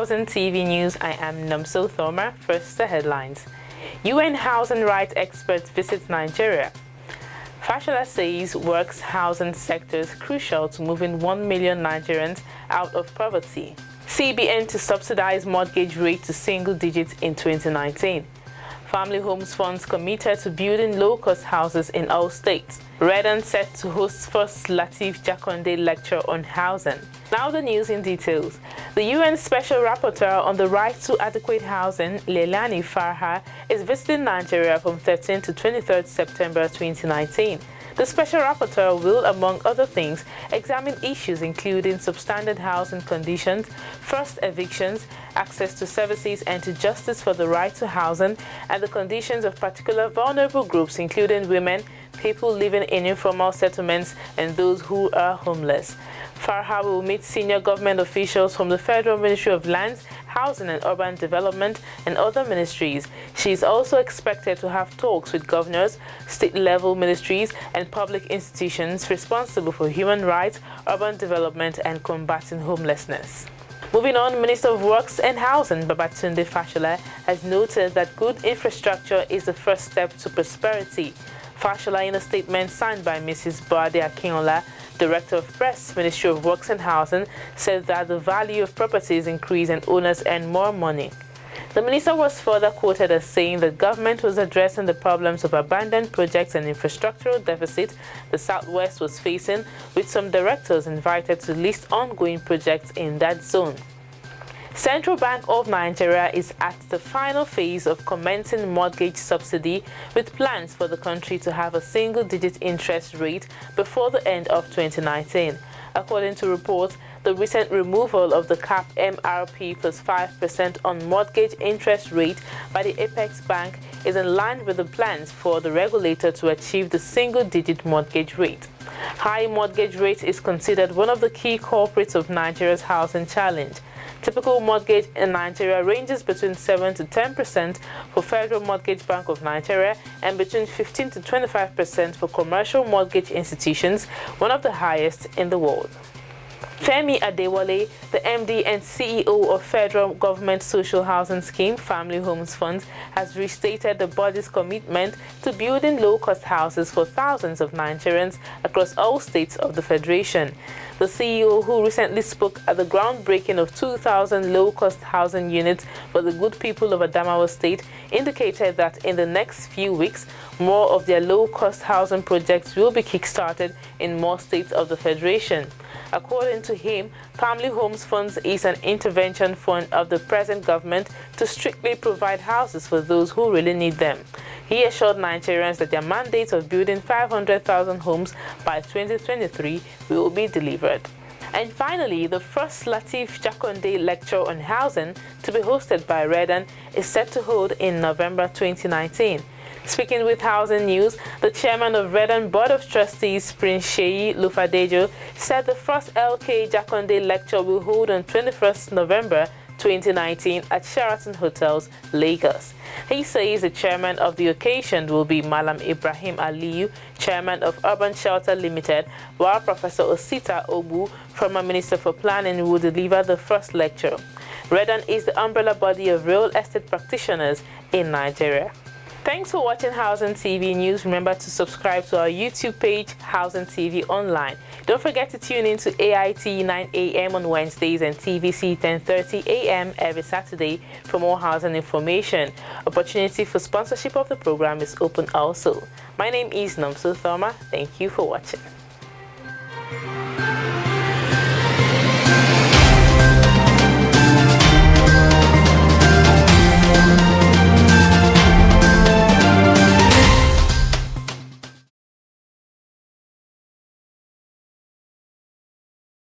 Housing TV News, I am Nomso Thoma. First, the headlines. UN housing rights experts visit Nigeria. FASHOLA says works housing sector is crucial to moving 1 million Nigerians out of poverty. CBN to subsidize mortgage rate to single digits in 2019. Family Homes Funds committed to building low-cost houses in all states. REDAN set to host first LATEEF JAKANDE lecture on housing. Now the news in details. The UN Special Rapporteur on the right to adequate housing, Leilani Farha, is visiting Nigeria from 13 to 23 September 2019. The Special Rapporteur will, among other things, examine issues including substandard housing conditions, forced evictions, access to services and to justice for the right to housing, and the conditions of particular vulnerable groups including women, people living in informal settlements, and those who are homeless. Farha will meet senior government officials from the Federal Ministry of Lands, Housing and Urban Development and other ministries. She is also expected to have talks with governors, state-level ministries and public institutions responsible for human rights, urban development and combating homelessness. Moving on, Minister of Works and Housing, Babatunde Fashola, has noted that good infrastructure is the first step to prosperity. Fashola, in a statement signed by Mrs. Bade Akinola, Director of Press, Ministry of Works and Housing, said that the value of properties increase and owners earn more money. The minister was further quoted as saying the government was addressing the problems of abandoned projects and infrastructural deficit the Southwest was facing, with some directors invited to list ongoing projects in that zone. Central Bank of Nigeria is at the final phase of commencing mortgage subsidy, with plans for the country to have a single-digit interest rate before the end of 2019. According to reports, the recent removal of the cap MRP plus 5% on mortgage interest rate by the Apex Bank is in line with the plans for the regulator to achieve the single-digit mortgage rate. High mortgage rate is considered one of the key culprits of Nigeria's housing challenge. Typical mortgage in Nigeria ranges between 7 to 10% for Federal Mortgage Bank of Nigeria and between 15 to 25% for commercial mortgage institutions, one of the highest in the world. Femi Adewale, the MD and CEO of Federal Government Social Housing Scheme, Family Homes Funds, has restated the body's commitment to building low-cost houses for thousands of Nigerians across all states of the Federation. The CEO, who recently spoke at the groundbreaking of 2,000 low-cost housing units for the good people of Adamawa State, indicated that in the next few weeks, more of their low-cost housing projects will be kick-started in more states of the Federation. According to him, Family Homes Funds is an intervention fund of the present government to strictly provide houses for those who really need them. He assured Nigerians that their mandate of building 500,000 homes by 2023 will be delivered. And finally, the first LATEEF JAKANDE lecture on housing, to be hosted by REDAN, is set to hold in November 2019. Speaking with Housing News, the chairman of REDAN Board of Trustees, Prince Sheyi Lufadejo, said the first LK JAKANDE lecture will hold on 21st November 2019 at Sheraton Hotels, Lagos. He says the chairman of the occasion will be Malam Ibrahim Aliyu, chairman of Urban Shelter Limited, while Professor Osita Obu, former Minister for Planning, will deliver the first lecture. REDAN is the umbrella body of real estate practitioners in Nigeria. Thanks for watching Housing TV News. Remember to subscribe to our YouTube page, Housing TV Online. Don't forget to tune in to AIT 9 a.m. on Wednesdays and TVC 10:30 a.m. every Saturday for more housing information. Opportunity for sponsorship of the program is open also. My name is Nomso Thoma. Thank you for watching.